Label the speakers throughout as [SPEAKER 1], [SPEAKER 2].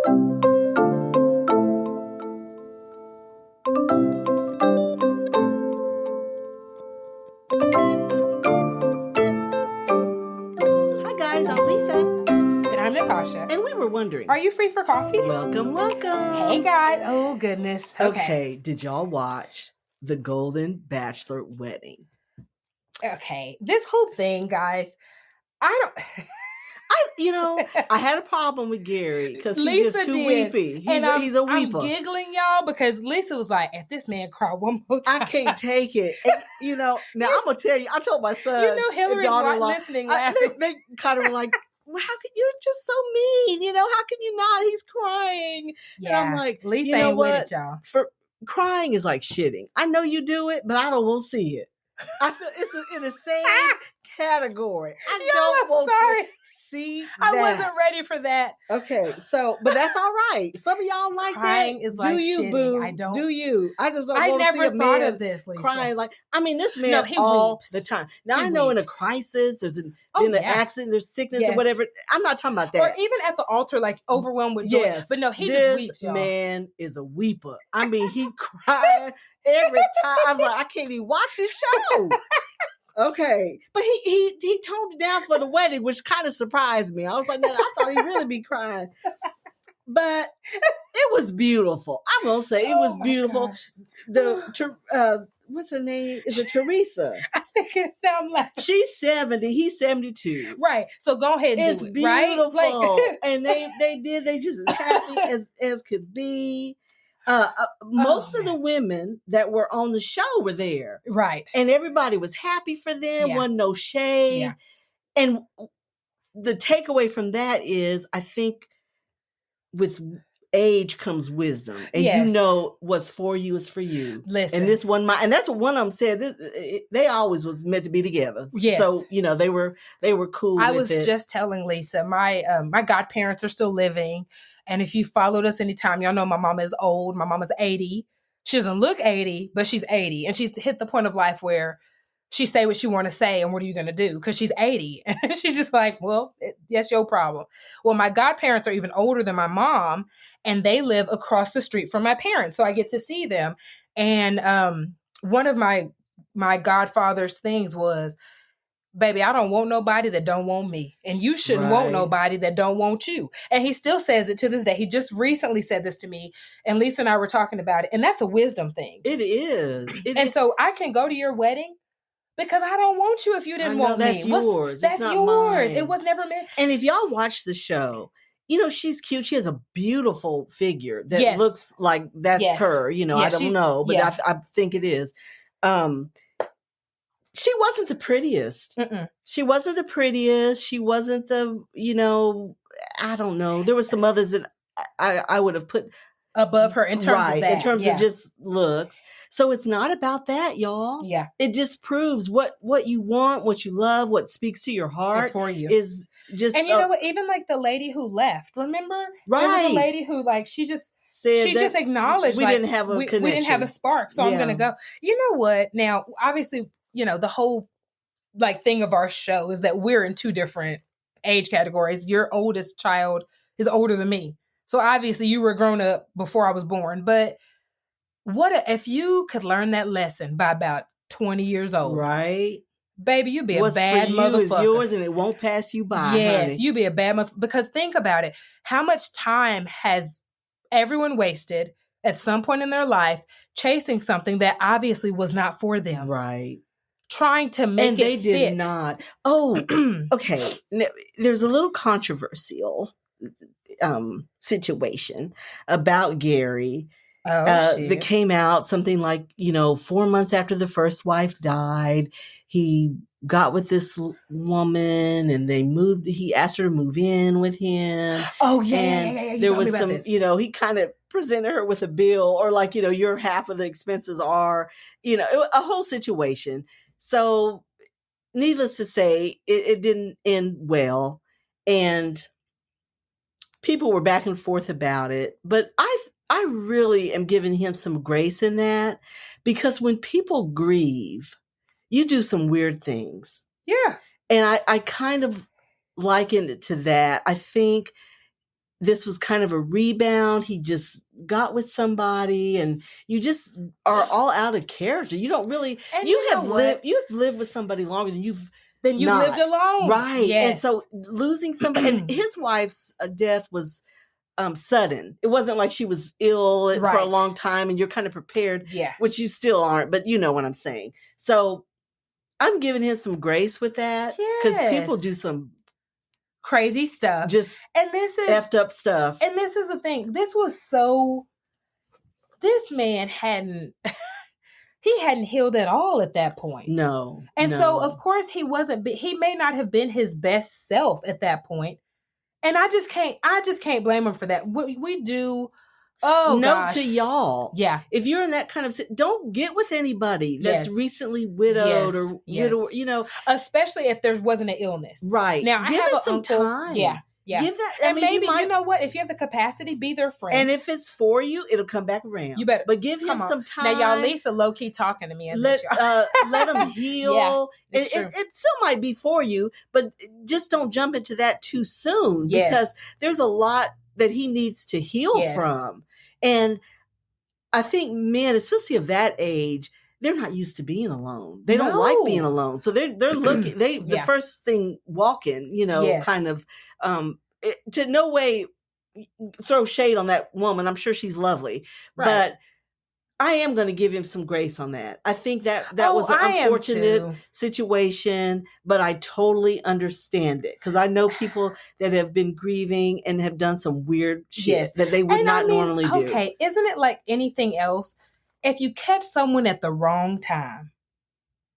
[SPEAKER 1] Hi guys, I'm Lisa.
[SPEAKER 2] And I'm Natasha.
[SPEAKER 1] And we were wondering,
[SPEAKER 2] are you free for coffee?
[SPEAKER 1] Welcome.
[SPEAKER 2] Hey guys. Oh goodness.
[SPEAKER 1] Okay, did y'all watch the Golden Bachelor wedding?
[SPEAKER 2] Okay. This whole thing, guys, I
[SPEAKER 1] had a problem with Gary because he's
[SPEAKER 2] Lisa
[SPEAKER 1] just too
[SPEAKER 2] did.
[SPEAKER 1] weepy.
[SPEAKER 2] He's
[SPEAKER 1] a weeper.
[SPEAKER 2] I'm giggling, y'all, because Lisa was like, if this man cry one more time.
[SPEAKER 1] I can't take it. And, now I'm going to tell you, I told my son,
[SPEAKER 2] Hillary's listening, laughing.
[SPEAKER 1] They kind of were like, well, how could you're just so mean? How can you not? He's crying.
[SPEAKER 2] Yeah,
[SPEAKER 1] and I'm like,
[SPEAKER 2] Lisa
[SPEAKER 1] you know
[SPEAKER 2] ain't
[SPEAKER 1] what?
[SPEAKER 2] with it, y'all.
[SPEAKER 1] For crying is like shitting. I know you do it, but I don't want to see it. I feel it's in the same category. I don't want to see that.
[SPEAKER 2] I wasn't ready for that.
[SPEAKER 1] Okay, but that's all right. Some of y'all like
[SPEAKER 2] crying
[SPEAKER 1] that.
[SPEAKER 2] is like
[SPEAKER 1] you,
[SPEAKER 2] shitting.
[SPEAKER 1] Boo?
[SPEAKER 2] I don't.
[SPEAKER 1] Do you? I just don't
[SPEAKER 2] I
[SPEAKER 1] want to see a
[SPEAKER 2] never thought
[SPEAKER 1] man
[SPEAKER 2] of this, Lisa.
[SPEAKER 1] crying like. I mean, this man
[SPEAKER 2] he
[SPEAKER 1] all
[SPEAKER 2] weeps.
[SPEAKER 1] the time. Now
[SPEAKER 2] he
[SPEAKER 1] I know
[SPEAKER 2] weeps.
[SPEAKER 1] In a crisis, there's been an accident, there's sickness or whatever. I'm not talking about that.
[SPEAKER 2] Or even at the altar, like overwhelmed with joy.
[SPEAKER 1] Yes,
[SPEAKER 2] but no, he just weeps, y'all.
[SPEAKER 1] This man is a weeper. I mean, he crying every time. I was like, I can't even watch this show. Okay, but he toned it down for the wedding, which kind of surprised me. I was like, no, I thought he'd really be crying, but it was beautiful. I'm gonna say it was beautiful.
[SPEAKER 2] Gosh.
[SPEAKER 1] What's her name? Is it Teresa?
[SPEAKER 2] I think it's I'm laughing.
[SPEAKER 1] She's 70. He's 72.
[SPEAKER 2] Right. So go ahead and
[SPEAKER 1] it's
[SPEAKER 2] do it.
[SPEAKER 1] Beautiful.
[SPEAKER 2] Right?
[SPEAKER 1] And they just as happy as could be. Most of the women that were on the show were there.
[SPEAKER 2] Right.
[SPEAKER 1] And everybody was happy for them. Wasn't no shade.
[SPEAKER 2] Yeah.
[SPEAKER 1] And the takeaway from that is, I think with age comes wisdom. And what's for you is for you.
[SPEAKER 2] Listen.
[SPEAKER 1] And this one, and that's what one of them said. They always was meant to be together.
[SPEAKER 2] Yes.
[SPEAKER 1] So, they were cool
[SPEAKER 2] I
[SPEAKER 1] with
[SPEAKER 2] was
[SPEAKER 1] it.
[SPEAKER 2] just telling Lisa, my godparents are still living. And if you followed us anytime, y'all know my mama is old. My mama's 80. She doesn't look 80, but she's 80. And she's hit the point of life where she say what she want to say. And what are you going to do? Because she's 80. And she's just like, well, that's your problem. Well, my godparents are even older than my mom. And they live across the street from my parents. So I get to see them. And one of my godfather's things was, baby, I don't want nobody that don't want me. And you shouldn't want nobody that don't want you. And he still says it to this day. He just recently said this to me. And Lisa and I were talking about it. And that's a wisdom thing.
[SPEAKER 1] It is.
[SPEAKER 2] So I can go to your wedding because I don't want you if you didn't want
[SPEAKER 1] me. Yours.
[SPEAKER 2] That's yours. Mine. It was never meant.
[SPEAKER 1] And if y'all watch the show, she's cute. She has a beautiful figure that looks like that's her. I don't know, but I think it is. She wasn't the prettiest. Mm-mm. She wasn't the prettiest. She wasn't the, I don't know. There were some others that I would have put
[SPEAKER 2] above her in terms of that.
[SPEAKER 1] In terms of just looks. So it's not about that, y'all.
[SPEAKER 2] Yeah.
[SPEAKER 1] It just proves what you want, what you love, what speaks to your heart
[SPEAKER 2] is for you.
[SPEAKER 1] Is just
[SPEAKER 2] and you know what? Even like the lady who left, remember?
[SPEAKER 1] Right.
[SPEAKER 2] There was a lady who she just said she just acknowledged
[SPEAKER 1] we didn't have a connection.
[SPEAKER 2] We didn't have a spark, so I'm going to go. You know what? Now, obviously, the whole thing of our show is that we're in two different age categories. Your oldest child is older than me. So obviously you were grown up before I was born. But if you could learn that lesson by about 20 years old?
[SPEAKER 1] Right.
[SPEAKER 2] Baby, you'd be a bad motherfucker.
[SPEAKER 1] What's for you is yours and it won't pass you by,
[SPEAKER 2] Yes,
[SPEAKER 1] honey.
[SPEAKER 2] you'd be a bad motherfucker. Because think about it. How much time has everyone wasted at some point in their life chasing something that obviously was not for them?
[SPEAKER 1] Right.
[SPEAKER 2] Trying to make
[SPEAKER 1] and
[SPEAKER 2] it
[SPEAKER 1] they
[SPEAKER 2] fit.
[SPEAKER 1] Did not. Oh, okay. There's a little controversial situation about Gary that came out something like 4 months after the first wife died. He got with this woman and he asked her to move in with him.
[SPEAKER 2] Oh yeah,
[SPEAKER 1] and there was some he kind of presented her with a bill or your half of the expenses are a whole situation. So needless to say, it didn't end well. And people were back and forth about it. But I really am giving him some grace in that, because when people grieve, you do some weird things.
[SPEAKER 2] Yeah.
[SPEAKER 1] And I kind of likened it to that. I think this was kind of a rebound. He just got with somebody, and you just are all out of character. You don't really,
[SPEAKER 2] And
[SPEAKER 1] you've lived with somebody longer than you've
[SPEAKER 2] lived alone.
[SPEAKER 1] Right.
[SPEAKER 2] Yes.
[SPEAKER 1] And so losing somebody, and his wife's death was sudden. It wasn't like she was ill for a long time and you're kind of prepared, which you still aren't, but you know what I'm saying. So I'm giving him some grace with that, because people do some
[SPEAKER 2] crazy stuff,
[SPEAKER 1] just
[SPEAKER 2] and this is
[SPEAKER 1] effed up stuff.
[SPEAKER 2] And this is the thing. This man hadn't healed at all at that point.
[SPEAKER 1] No.
[SPEAKER 2] And so of course he may not have been his best self at that point. And I just can't blame him for that. We do. Oh,
[SPEAKER 1] note to y'all.
[SPEAKER 2] Yeah.
[SPEAKER 1] If you're in that kind of, don't get with anybody that's recently widowed or widow, you know,
[SPEAKER 2] especially if there wasn't an illness.
[SPEAKER 1] Right.
[SPEAKER 2] Now
[SPEAKER 1] give
[SPEAKER 2] I have
[SPEAKER 1] it some time.
[SPEAKER 2] Yeah. Yeah.
[SPEAKER 1] Give that,
[SPEAKER 2] and maybe you know what? If you have the capacity, be their friend.
[SPEAKER 1] And if it's for you, it'll come back around.
[SPEAKER 2] You better,
[SPEAKER 1] but give him some time.
[SPEAKER 2] Now, y'all, Lisa low key talking to me.
[SPEAKER 1] Let him heal.
[SPEAKER 2] Yeah,
[SPEAKER 1] it still might be for you, but just don't jump into that too soon, because there's a lot that he needs to heal from. And I think men, especially of that age, they're not used to being alone. They don't like being alone. So they're looking, the first thing walking, you know, kind of, to no way throw shade on that woman. I'm sure she's lovely, but I am going to give him some grace on that. I think that was an unfortunate situation, but I totally understand it, because I know people that have been grieving and have done some weird shit that they would not normally do.
[SPEAKER 2] Okay, isn't it like anything else? If you catch someone at the wrong time,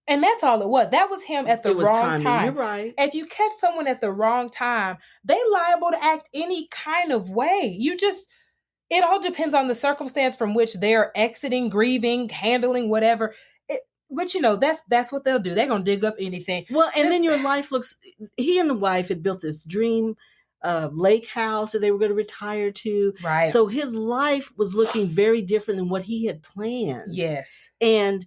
[SPEAKER 2] and that's all it was. That was him at the wrong time.
[SPEAKER 1] You're right.
[SPEAKER 2] If you catch someone at the wrong time, they liable to act any kind of way. It all depends on the circumstance from which they're exiting, grieving, handling, whatever. But you know, that's what they'll do. They're going to dig up anything.
[SPEAKER 1] Well, and then your life he and the wife had built this dream lake house that they were going to retire to.
[SPEAKER 2] Right.
[SPEAKER 1] So his life was looking very different than what he had planned.
[SPEAKER 2] Yes.
[SPEAKER 1] And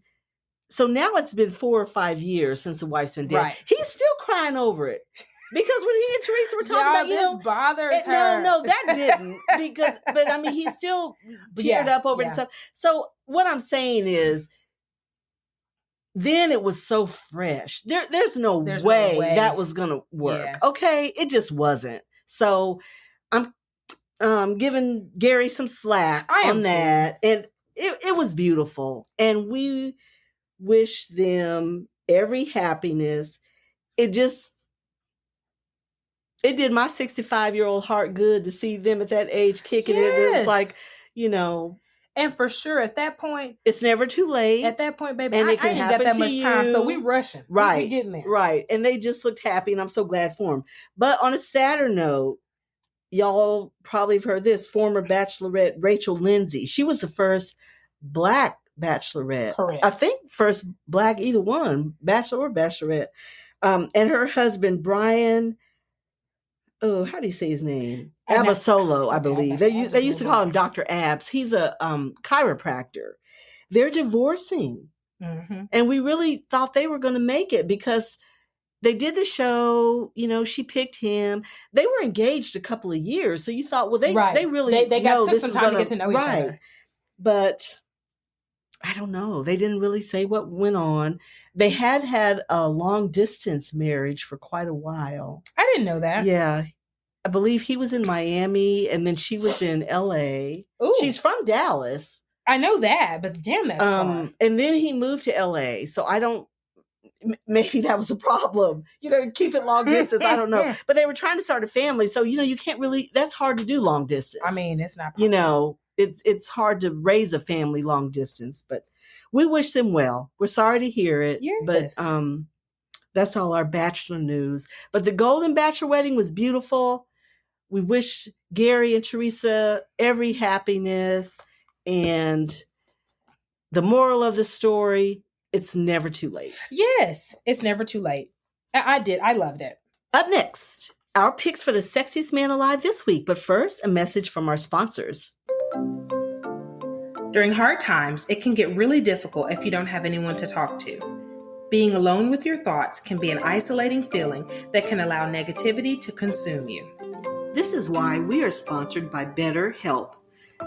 [SPEAKER 1] so now it's been 4 or 5 years since the wife's been dead.
[SPEAKER 2] Right.
[SPEAKER 1] He's still crying over it. Because when he and Teresa were talking about,
[SPEAKER 2] this bothers her.
[SPEAKER 1] No, that didn't. But I mean, he still teared up over it and stuff. So what I'm saying is, then it was so fresh. There's no way that was going to work. Yes. Okay? It just wasn't. So I'm giving Gary some slack on that. Too. And it was beautiful. And we wish them every happiness. It did my 65-year-old heart good to see them at that age kicking it. It's like, you know.
[SPEAKER 2] And for sure, at that point.
[SPEAKER 1] It's never too late.
[SPEAKER 2] At that point, baby,
[SPEAKER 1] and
[SPEAKER 2] I ain't got that much time. So we rushing.
[SPEAKER 1] Right.
[SPEAKER 2] We getting there.
[SPEAKER 1] Right. And they just looked happy, and I'm so glad for them. But on a sadder note, y'all probably have heard this. Former Bachelorette Rachel Lindsay. She was the first Black Bachelorette.
[SPEAKER 2] Correct.
[SPEAKER 1] I think first Black either one, Bachelor or Bachelorette. And her husband, Brian... Oh, how do you say his name? Abasolo, I believe. They used to call him Dr. Abs. He's a chiropractor. They're divorcing.
[SPEAKER 2] Mm-hmm.
[SPEAKER 1] And we really thought they were going to make it, because they did the show. You know, she picked him. They were engaged a couple of years. So you thought, well, they really
[SPEAKER 2] they took some time to get to know each other.
[SPEAKER 1] But I don't know. They didn't really say what went on. They had a long distance marriage for quite a while.
[SPEAKER 2] I didn't know that.
[SPEAKER 1] Yeah. I believe he was in Miami and then she was in LA.
[SPEAKER 2] Ooh.
[SPEAKER 1] She's from Dallas.
[SPEAKER 2] I know that, but damn, that's far.
[SPEAKER 1] And then he moved to LA. So maybe that was a problem. You know, keep it long distance. I don't know. But they were trying to start a family. So, you know, you can't really, that's hard to do long distance.
[SPEAKER 2] I mean, it's not possible.
[SPEAKER 1] You know, it's hard to raise a family long distance, but we wish them well. We're sorry to hear it, but that's all our Bachelor news. But the Golden Bachelor wedding was beautiful. We wish Gary and Teresa every happiness. And the moral of the story, it's never too late.
[SPEAKER 2] Yes, it's never too late. I loved it.
[SPEAKER 1] Up next, our picks for the sexiest man alive this week. But first, a message from our sponsors.
[SPEAKER 2] During hard times, it can get really difficult if you don't have anyone to talk to. Being alone with your thoughts can be an isolating feeling that can allow negativity to consume you.
[SPEAKER 1] This is why we are sponsored by BetterHelp.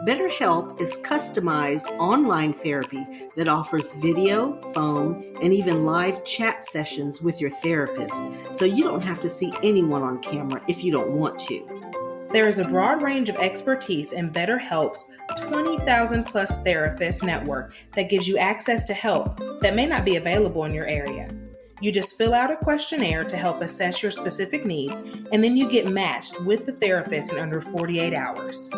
[SPEAKER 1] BetterHelp is customized online therapy that offers video, phone, and even live chat sessions with your therapist, so you don't have to see anyone on camera if you don't want to.
[SPEAKER 2] There is a broad range of expertise in BetterHelp's 20,000 plus therapist network that gives you access to help that may not be available in your area. You just fill out a questionnaire to help assess your specific needs, and then you get matched with the therapist in under 48 hours.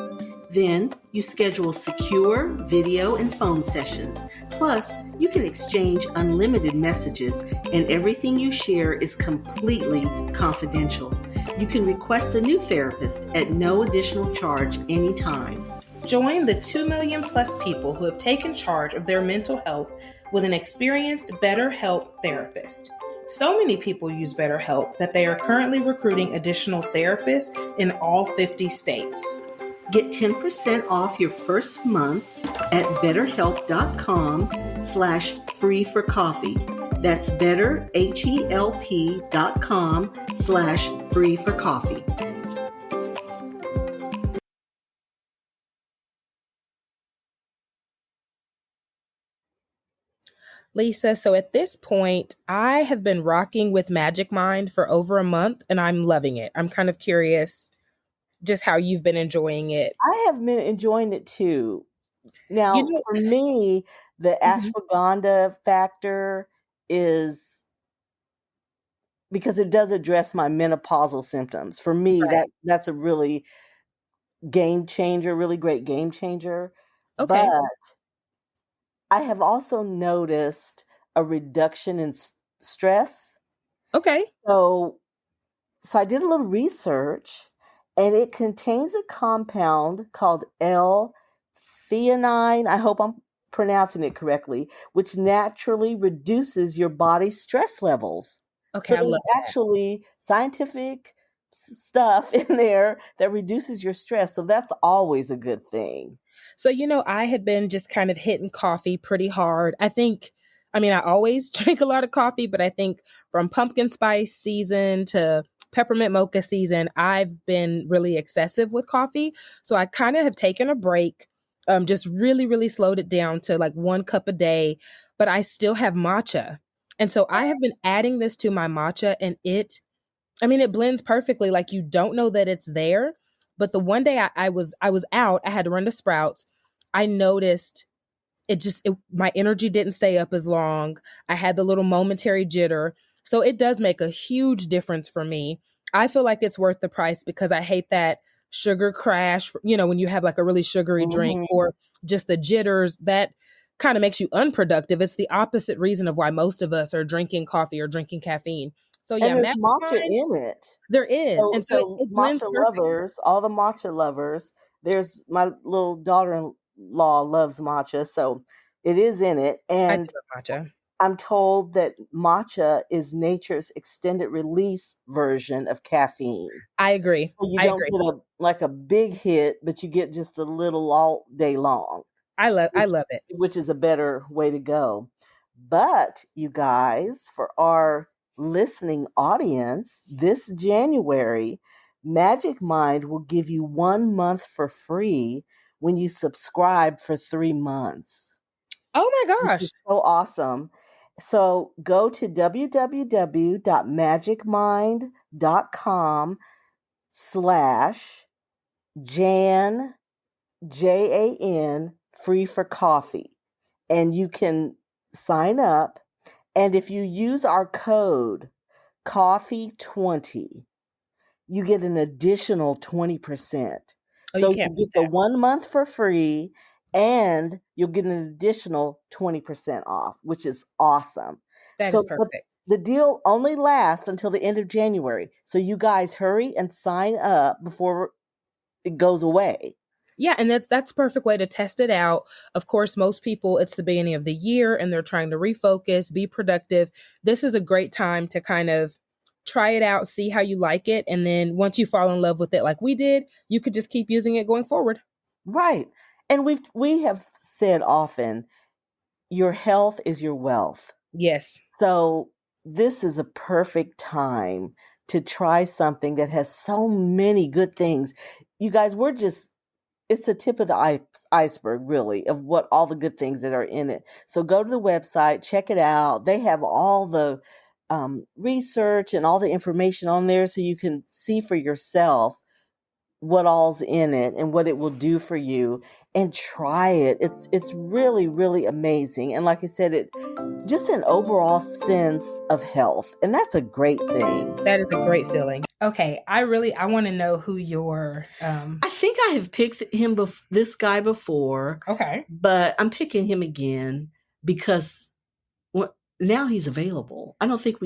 [SPEAKER 1] Then you schedule secure video and phone sessions. Plus, you can exchange unlimited messages, and everything you share is completely confidential. You can request a new therapist at no additional charge anytime.
[SPEAKER 2] Join the 2 million plus people who have taken charge of their mental health with an experienced BetterHelp therapist. So many people use BetterHelp that they are currently recruiting additional therapists in all 50 states.
[SPEAKER 1] Get 10% off your first month at betterhelp.com/free-for-coffee. That's betterhelp.com/free-for-coffee.
[SPEAKER 2] Lisa, so at this point, I have been rocking with Magic Mind for over a month and I'm loving it. I'm kind of curious just how you've been enjoying it.
[SPEAKER 1] I have been enjoying it too. Now,
[SPEAKER 2] You know,
[SPEAKER 1] for me, the
[SPEAKER 2] Mhm.
[SPEAKER 1] ashwagandha factor is because it does address my menopausal symptoms. For me,
[SPEAKER 2] Right.
[SPEAKER 1] that's a really game changer, really great game changer. But
[SPEAKER 2] Okay.
[SPEAKER 1] I have also noticed a reduction in stress.
[SPEAKER 2] Okay.
[SPEAKER 1] So I did a little research, and it contains a compound called L-theanine. I hope I'm pronouncing it correctly, which naturally reduces your body's stress levels.
[SPEAKER 2] Okay.
[SPEAKER 1] So
[SPEAKER 2] I
[SPEAKER 1] there's
[SPEAKER 2] love that.
[SPEAKER 1] actually scientific stuff in there that reduces your stress. So that's always a good thing.
[SPEAKER 2] So, I had been just kind of hitting coffee pretty hard. I always drink a lot of coffee, but I think from pumpkin spice season to peppermint mocha season, I've been really excessive with coffee. So I kind of have taken a break, just really, really slowed it down to like 1 cup a day, but I still have matcha. And so I have been adding this to my matcha and it blends perfectly. Like you don't know that it's there. But the one day I was out, I had to run to Sprouts. I noticed my energy didn't stay up as long. I had the little momentary jitter. So it does make a huge difference for me. I feel like it's worth the price because I hate that sugar crash, when you have like a really sugary drink
[SPEAKER 1] Mhm.
[SPEAKER 2] or just the jitters that kind of makes you unproductive. It's the opposite reason of why most of us are drinking coffee or drinking caffeine. So yeah,
[SPEAKER 1] And there's
[SPEAKER 2] Magic
[SPEAKER 1] matcha
[SPEAKER 2] Mind,
[SPEAKER 1] in it.
[SPEAKER 2] there is.
[SPEAKER 1] So
[SPEAKER 2] And so it blends
[SPEAKER 1] matcha
[SPEAKER 2] perfectly.
[SPEAKER 1] lovers, all the matcha lovers, there's my little daughter-in-law loves matcha, so it is in it.
[SPEAKER 2] I do
[SPEAKER 1] And
[SPEAKER 2] love matcha.
[SPEAKER 1] I'm told that matcha is nature's extended release version of caffeine.
[SPEAKER 2] I agree.
[SPEAKER 1] So you
[SPEAKER 2] I
[SPEAKER 1] don't
[SPEAKER 2] agree.
[SPEAKER 1] get a big hit, but you get just a little all day long,
[SPEAKER 2] I
[SPEAKER 1] which
[SPEAKER 2] love it.
[SPEAKER 1] which is a better way to go. But you guys, for our listening audience, this January, Magic Mind will give you 1 month for free when you subscribe for 3 months,
[SPEAKER 2] Oh my
[SPEAKER 1] which
[SPEAKER 2] gosh.
[SPEAKER 1] is so awesome. So go to www.magicmind.com/Jan, Jan, free for coffee. And you can sign up. And if you use our code coffee20, you get an additional 20%.
[SPEAKER 2] Oh, you
[SPEAKER 1] So
[SPEAKER 2] can't
[SPEAKER 1] you
[SPEAKER 2] beat
[SPEAKER 1] get the
[SPEAKER 2] that.
[SPEAKER 1] 1 month for free and you'll get an additional 20% off, which is awesome.
[SPEAKER 2] That is
[SPEAKER 1] So, but
[SPEAKER 2] perfect.
[SPEAKER 1] the deal only lasts until the end of January. So you guys hurry and sign up before it goes away.
[SPEAKER 2] Yeah, and that's a perfect way to test it out. Of course, most people it's the beginning of the year and they're trying to refocus, be productive. This is a great time to kind of try it out, see how you like it, and then once you fall in love with it like we did, you could just keep using it going forward.
[SPEAKER 1] Right. And we have said often, your health is your wealth.
[SPEAKER 2] Yes.
[SPEAKER 1] So this is a perfect time to try something that has so many good things. You guys, it's the tip of the iceberg, really, of what all the good things that are in it. So go to the website, check it out. They have all the research and all the information on there so you can see for yourself what all's in it and what it will do for you, and try it. It's really, really amazing. And like I said, it just an overall sense of health. And that's a great thing.
[SPEAKER 2] That is a great feeling. Okay. I want to know who your,
[SPEAKER 1] I think I have picked him, this guy before.
[SPEAKER 2] Okay.
[SPEAKER 1] But I'm picking him again because now he's available. I don't think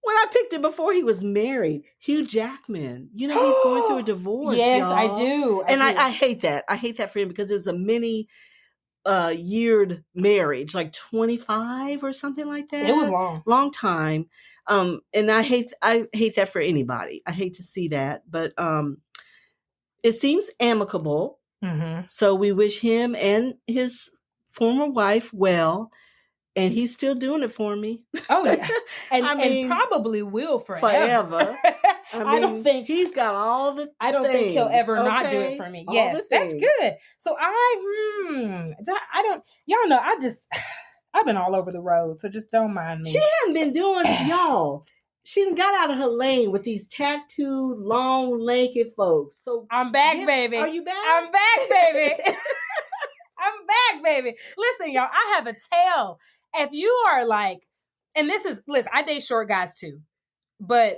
[SPEAKER 1] when I picked him before he was married, Hugh Jackman, he's going through a divorce.
[SPEAKER 2] Yes,
[SPEAKER 1] y'all.
[SPEAKER 2] I do.
[SPEAKER 1] I hate that. I hate that for him because it's a many yeared marriage, like 25 or something like that.
[SPEAKER 2] It was
[SPEAKER 1] long time. And I hate that for anybody. I hate to see that, but it seems amicable.
[SPEAKER 2] Mm-hmm.
[SPEAKER 1] So we wish him and his former wife well. And he's still doing it for me.
[SPEAKER 2] Oh, yeah. And probably will forever.
[SPEAKER 1] I
[SPEAKER 2] don't think
[SPEAKER 1] he's got all the
[SPEAKER 2] I don't
[SPEAKER 1] things,
[SPEAKER 2] think he'll ever not do it for me.
[SPEAKER 1] All
[SPEAKER 2] yes, that's good. So I don't, y'all know, I've been all over the road, so just don't mind me.
[SPEAKER 1] She hadn't been doing, y'all. She done got out of her lane with these tattooed, long, lanky folks. So
[SPEAKER 2] I'm back, baby.
[SPEAKER 1] Are you back?
[SPEAKER 2] I'm back, baby. I'm back, baby. Listen, y'all, I have a tale. If you are like, and listen, I date short guys too, but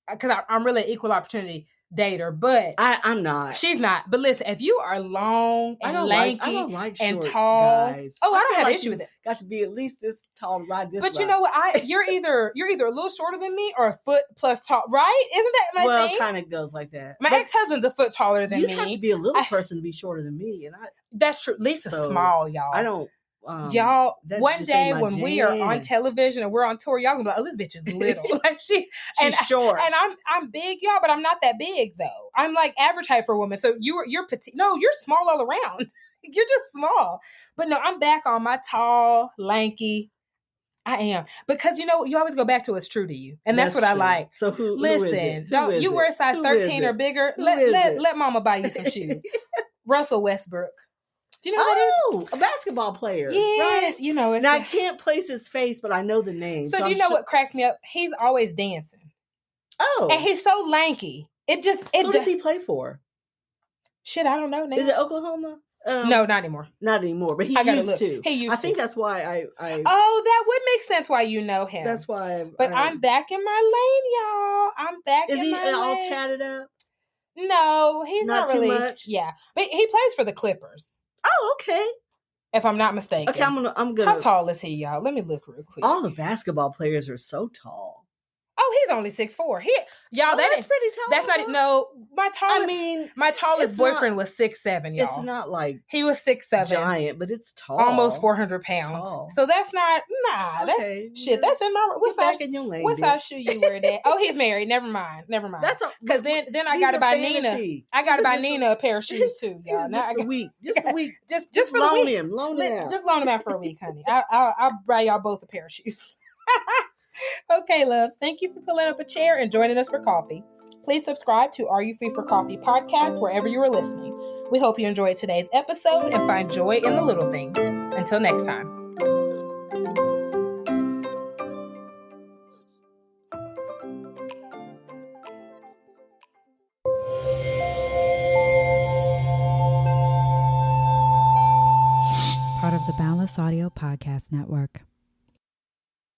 [SPEAKER 2] because I'm really an equal opportunity dater, but
[SPEAKER 1] I'm not.
[SPEAKER 2] She's not. But listen, if you are long and lanky
[SPEAKER 1] I don't like
[SPEAKER 2] and
[SPEAKER 1] short
[SPEAKER 2] tall,
[SPEAKER 1] guys.
[SPEAKER 2] I don't have
[SPEAKER 1] like
[SPEAKER 2] an issue with it.
[SPEAKER 1] Got to be at least this tall, ride this.
[SPEAKER 2] But
[SPEAKER 1] ride.
[SPEAKER 2] You know what? You're either a little shorter than me or a foot plus tall, right? Isn't that my thing?
[SPEAKER 1] Well, it kind of goes like that.
[SPEAKER 2] My ex-husband's a foot taller than me.
[SPEAKER 1] You have to be a little person to be shorter than me, and
[SPEAKER 2] That's true. Lisa's small, y'all.
[SPEAKER 1] I don't.
[SPEAKER 2] Y'all, one day when we are on television and we're on tour, y'all gonna be like, "Oh, this bitch is little." Like she's
[SPEAKER 1] short,
[SPEAKER 2] and I'm big, y'all, but I'm not that big though. I'm like average height for a woman. So you're petite. No, you're small all around. You're just small. But no, I'm back on my tall, lanky. I am, because you always go back to what's true to you, and that's what true. I like.
[SPEAKER 1] So who
[SPEAKER 2] listen?
[SPEAKER 1] Who is
[SPEAKER 2] don't you wear a size 13 or bigger? Let mama buy you some shoes. Russell Westbrook. Do you know who that is?
[SPEAKER 1] A basketball player.
[SPEAKER 2] Yes,
[SPEAKER 1] right?
[SPEAKER 2] It's
[SPEAKER 1] now I can't place his face, but I know the name.
[SPEAKER 2] So do you know what cracks me up? He's always dancing.
[SPEAKER 1] Oh,
[SPEAKER 2] and he's so lanky. Who
[SPEAKER 1] does he play for?
[SPEAKER 2] Shit, I don't know now.
[SPEAKER 1] Is it Oklahoma?
[SPEAKER 2] No, not anymore.
[SPEAKER 1] Not anymore, but he used to.
[SPEAKER 2] He used to.
[SPEAKER 1] I think that's why I.
[SPEAKER 2] Oh, that would make sense why you know him.
[SPEAKER 1] That's why.
[SPEAKER 2] But I'm back in my lane, y'all. I'm back in my lane.
[SPEAKER 1] Is he all tatted up?
[SPEAKER 2] No, he's not really.
[SPEAKER 1] Too much?
[SPEAKER 2] Yeah, but he plays for the Clippers.
[SPEAKER 1] Oh, okay.
[SPEAKER 2] If I'm not mistaken.
[SPEAKER 1] Okay, I'm gonna.
[SPEAKER 2] How tall is he, y'all? Let me look real quick.
[SPEAKER 1] All the basketball players are so tall.
[SPEAKER 2] Oh, he's only 6'4". Y'all,
[SPEAKER 1] that's pretty tall.
[SPEAKER 2] That's not no. My tallest boyfriend was 6'7", y'all.
[SPEAKER 1] It's not like
[SPEAKER 2] he was 6'7",
[SPEAKER 1] giant, but it's tall,
[SPEAKER 2] almost 400 pounds. So that's not
[SPEAKER 1] okay.
[SPEAKER 2] That's shit. That's in my what size?
[SPEAKER 1] In your lane,
[SPEAKER 2] what size shoe you wear? That? Oh, he's married. Never mind.
[SPEAKER 1] That's
[SPEAKER 2] because then I got to buy Nina. I got to buy Nina a pair of shoes too, y'all.
[SPEAKER 1] Just a week. Just a week.
[SPEAKER 2] Just for the week.
[SPEAKER 1] Loan him out.
[SPEAKER 2] Just loan him out for a week, honey. I'll buy y'all both a pair of shoes. Okay, loves. Thank you for pulling up a chair and joining us for coffee. Please subscribe to Are You Free for Coffee podcast wherever you are listening. We hope you enjoyed today's episode and find joy in the little things. Until next time.
[SPEAKER 3] Part of the Boundless Audio Podcast Network.